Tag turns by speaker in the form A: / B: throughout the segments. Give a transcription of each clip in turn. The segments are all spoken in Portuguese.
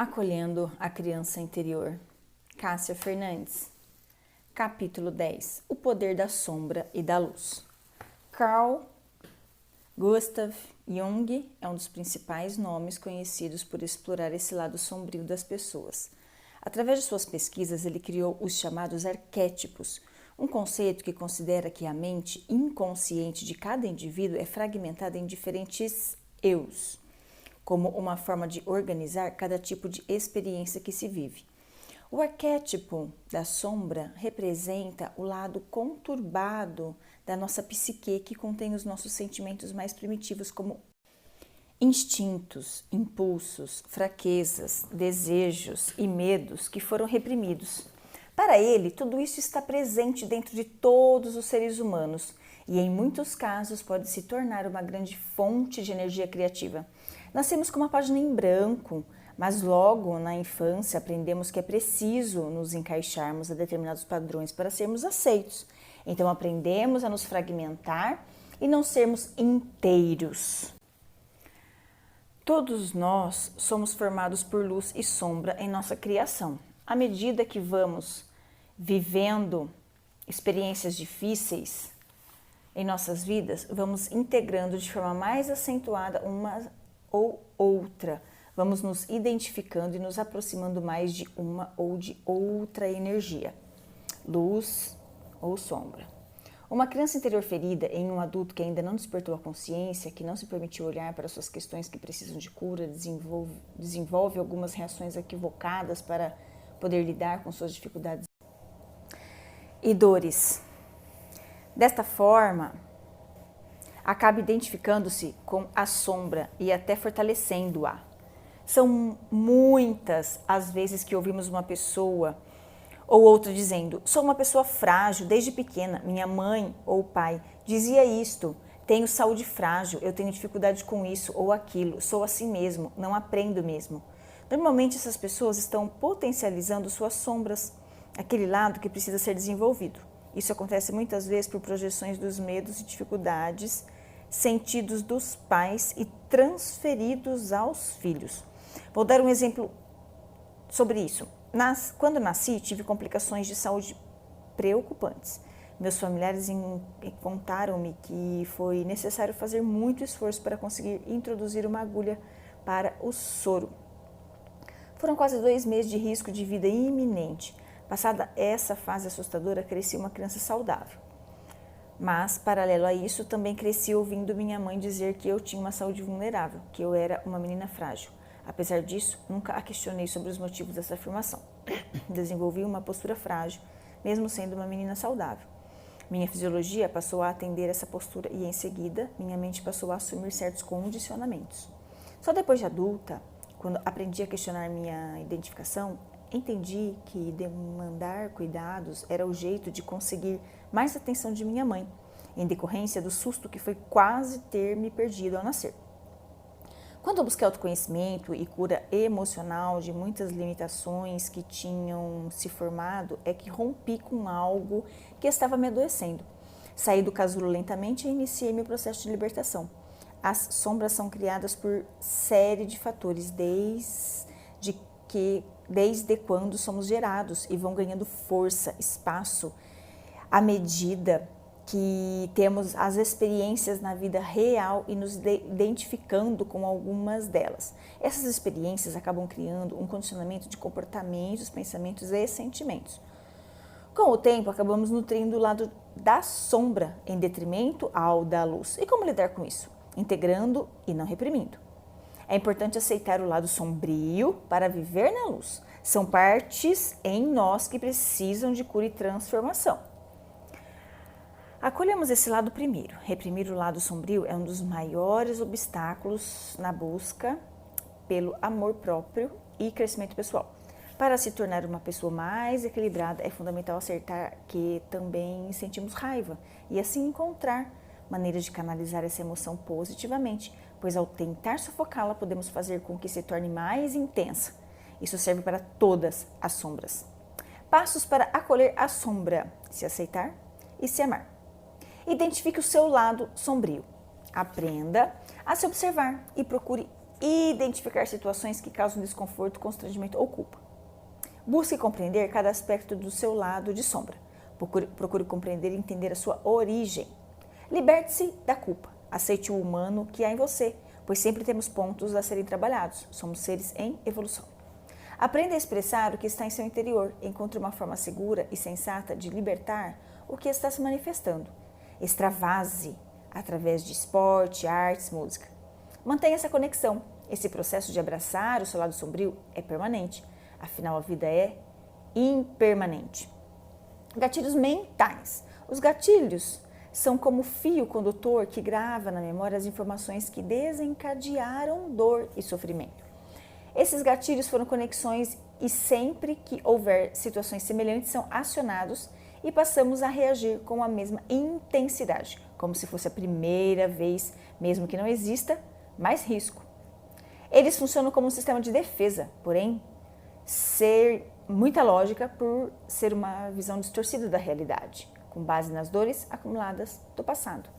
A: Acolhendo a criança interior. Cássia Fernandes. Capítulo 10. O poder da sombra e da luz. Carl Gustav Jung é um dos principais nomes conhecidos por explorar esse lado sombrio das pessoas. Através de suas pesquisas, ele criou os chamados arquétipos, um conceito que considera que a mente inconsciente de cada indivíduo é fragmentada em diferentes eus, como uma forma de organizar cada tipo de experiência que se vive. O arquétipo da sombra representa o lado conturbado da nossa psique, que contém os nossos sentimentos mais primitivos, como instintos, impulsos, fraquezas, desejos e medos que foram reprimidos. Para ele, tudo isso está presente dentro de todos os seres humanos e, em muitos casos, pode se tornar uma grande fonte de energia criativa. Nascemos com uma página em branco, mas logo na infância aprendemos que é preciso nos encaixarmos a determinados padrões para sermos aceitos. Então aprendemos a nos fragmentar e não sermos inteiros. Todos nós somos formados por luz e sombra em nossa criação. À medida que vamos vivendo experiências difíceis em nossas vidas, vamos integrando de forma mais acentuada uma ou outra. Vamos nos identificando e nos aproximando mais de uma ou de outra energia, luz ou sombra. Uma criança interior ferida em um adulto que ainda não despertou a consciência, que não se permitiu olhar para suas questões que precisam de cura, desenvolve algumas reações equivocadas para poder lidar com suas dificuldades e dores. Desta forma, acaba identificando-se com a sombra e até fortalecendo-a. São muitas as vezes que ouvimos uma pessoa ou outra dizendo: sou uma pessoa frágil desde pequena, minha mãe ou pai dizia isto, tenho saúde frágil, eu tenho dificuldade com isso ou aquilo, sou assim mesmo, não aprendo mesmo. Normalmente essas pessoas estão potencializando suas sombras, aquele lado que precisa ser desenvolvido. Isso acontece muitas vezes por projeções dos medos e dificuldades sentidos dos pais e transferidos aos filhos. Vou dar um exemplo sobre isso. Quando nasci, tive complicações de saúde preocupantes. Meus familiares contaram-me que foi necessário fazer muito esforço para conseguir introduzir uma agulha para o soro. Foram quase 2 meses de risco de vida iminente. Passada essa fase assustadora, cresci uma criança saudável. Mas, paralelo a isso, também cresci ouvindo minha mãe dizer que eu tinha uma saúde vulnerável, que eu era uma menina frágil. Apesar disso, nunca a questionei sobre os motivos dessa afirmação. Desenvolvi uma postura frágil, mesmo sendo uma menina saudável. Minha fisiologia passou a atender essa postura e, em seguida, minha mente passou a assumir certos condicionamentos. Só depois de adulta, quando aprendi a questionar minha identificação, entendi que demandar cuidados era o jeito de conseguir mais atenção de minha mãe, em decorrência do susto que foi quase ter me perdido ao nascer. Quando eu busquei autoconhecimento e cura emocional de muitas limitações que tinham se formado, é que rompi com algo que estava me adoecendo. Saí do casulo lentamente e iniciei meu processo de libertação. As sombras são criadas por série de fatores, desde quando somos gerados e vão ganhando força, espaço, à medida que temos as experiências na vida real e nos identificando com algumas delas. Essas experiências acabam criando um condicionamento de comportamentos, pensamentos e sentimentos. Com o tempo, acabamos nutrindo o lado da sombra em detrimento ao da luz. E como lidar com isso? Integrando e não reprimindo. É importante aceitar o lado sombrio para viver na luz. São partes em nós que precisam de cura e transformação. Acolhemos esse lado primeiro. Reprimir o lado sombrio é um dos maiores obstáculos na busca pelo amor próprio e crescimento pessoal. Para se tornar uma pessoa mais equilibrada, é fundamental aceitar que também sentimos raiva e assim encontrar maneiras de canalizar essa emoção positivamente, pois ao tentar sufocá-la, podemos fazer com que se torne mais intensa. Isso serve para todas as sombras. Passos para acolher a sombra: se aceitar e se amar. Identifique o seu lado sombrio. Aprenda a se observar e procure identificar situações que causam desconforto, constrangimento ou culpa. Busque compreender cada aspecto do seu lado de sombra. Procure compreender e entender a sua origem. Liberte-se da culpa. Aceite o humano que há em você, pois sempre temos pontos a serem trabalhados. Somos seres em evolução. Aprenda a expressar o que está em seu interior. Encontre uma forma segura e sensata de libertar o que está se manifestando. Extravase através de esporte, artes, música. Mantenha essa conexão. Esse processo de abraçar o seu lado sombrio é permanente. Afinal, a vida é impermanente. Gatilhos mentais. Os gatilhos são como o fio condutor que grava na memória as informações que desencadearam dor e sofrimento. Esses gatilhos foram conexões e sempre que houver situações semelhantes são acionados e passamos a reagir com a mesma intensidade, como se fosse a primeira vez, mesmo que não exista mais risco. Eles funcionam como um sistema de defesa, porém, ser muita lógica por ser uma visão distorcida da realidade, com base nas dores acumuladas do passado.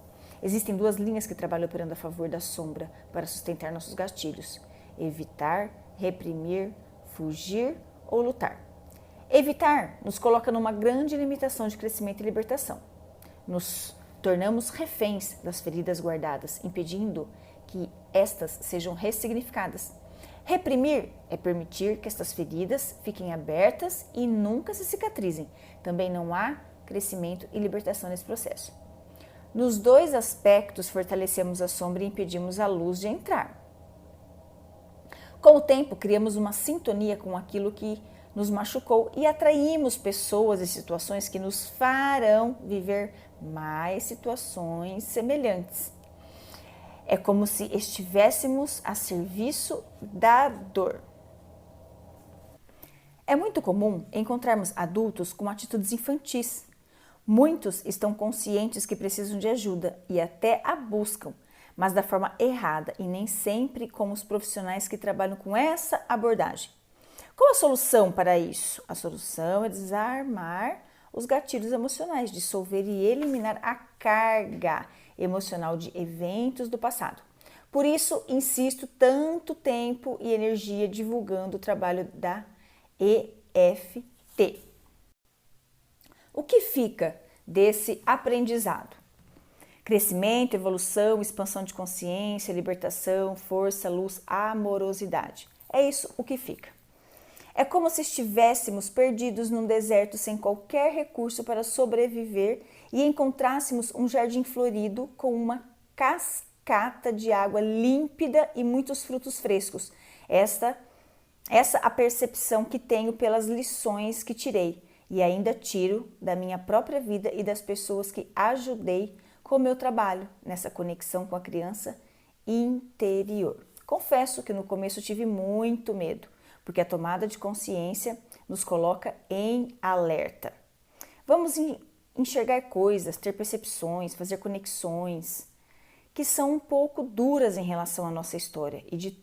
A: Existem duas linhas que trabalham operando a favor da sombra para sustentar nossos gatilhos: evitar, reprimir, fugir ou lutar. Evitar nos coloca numa grande limitação de crescimento e libertação. Nos tornamos reféns das feridas guardadas, impedindo que estas sejam ressignificadas. Reprimir é permitir que estas feridas fiquem abertas e nunca se cicatrizem. Também não há crescimento e libertação nesse processo. Nos dois aspectos, fortalecemos a sombra e impedimos a luz de entrar. Com o tempo, criamos uma sintonia com aquilo que nos machucou e atraímos pessoas e situações que nos farão viver mais situações semelhantes. É como se estivéssemos a serviço da dor. É muito comum encontrarmos adultos com atitudes infantis. Muitos estão conscientes que precisam de ajuda e até a buscam, mas da forma errada e nem sempre com os profissionais que trabalham com essa abordagem. Qual a solução para isso? A solução é desarmar os gatilhos emocionais, dissolver e eliminar a carga emocional de eventos do passado. Por isso, insisto tanto tempo e energia divulgando o trabalho da EFT. O que fica desse aprendizado? Crescimento, evolução, expansão de consciência, libertação, força, luz, amorosidade. É isso o que fica. É como se estivéssemos perdidos num deserto sem qualquer recurso para sobreviver e encontrássemos um jardim florido com uma cascata de água límpida e muitos frutos frescos. Essa a percepção que tenho pelas lições que tirei e ainda tiro da minha própria vida e das pessoas que ajudei com o meu trabalho nessa conexão com a criança interior. Confesso que no começo tive muito medo, porque a tomada de consciência nos coloca em alerta. Vamos enxergar coisas, ter percepções, fazer conexões que são um pouco duras em relação à nossa história e de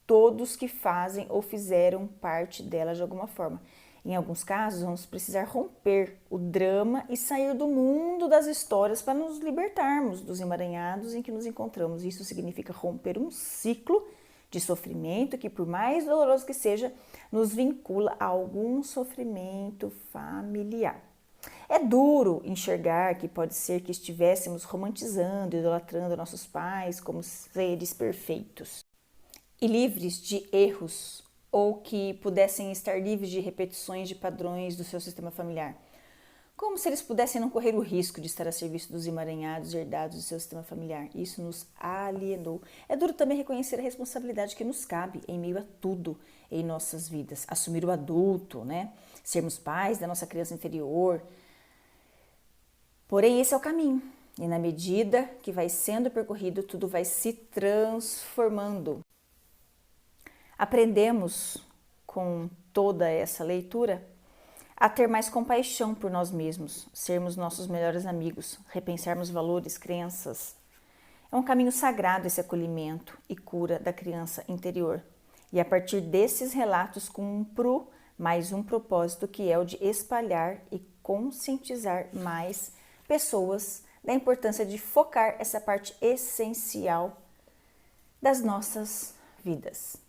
A: todos que fazem ou fizeram parte dela de alguma forma. Em alguns casos, vamos precisar romper o drama e sair do mundo das histórias para nos libertarmos dos emaranhados em que nos encontramos. Isso significa romper um ciclo de sofrimento que, por mais doloroso que seja, nos vincula a algum sofrimento familiar. É duro enxergar que pode ser que estivéssemos romantizando, idolatrando nossos pais como seres perfeitos e livres de erros, ou que pudessem estar livres de repetições de padrões do seu sistema familiar. Como se eles pudessem não correr o risco de estar a serviço dos emaranhados herdados do seu sistema familiar. Isso nos alienou. É duro também reconhecer a responsabilidade que nos cabe em meio a tudo em nossas vidas. Assumir o adulto, né? Sermos pais da nossa criança interior. Porém, esse é o caminho. E na medida que vai sendo percorrido, tudo vai se transformando. Aprendemos com toda essa leitura a ter mais compaixão por nós mesmos, sermos nossos melhores amigos, repensarmos valores, crenças. É um caminho sagrado esse acolhimento e cura da criança interior. E a partir desses relatos cumpro mais um propósito, que é o de espalhar e conscientizar mais pessoas da importância de focar essa parte essencial das nossas vidas.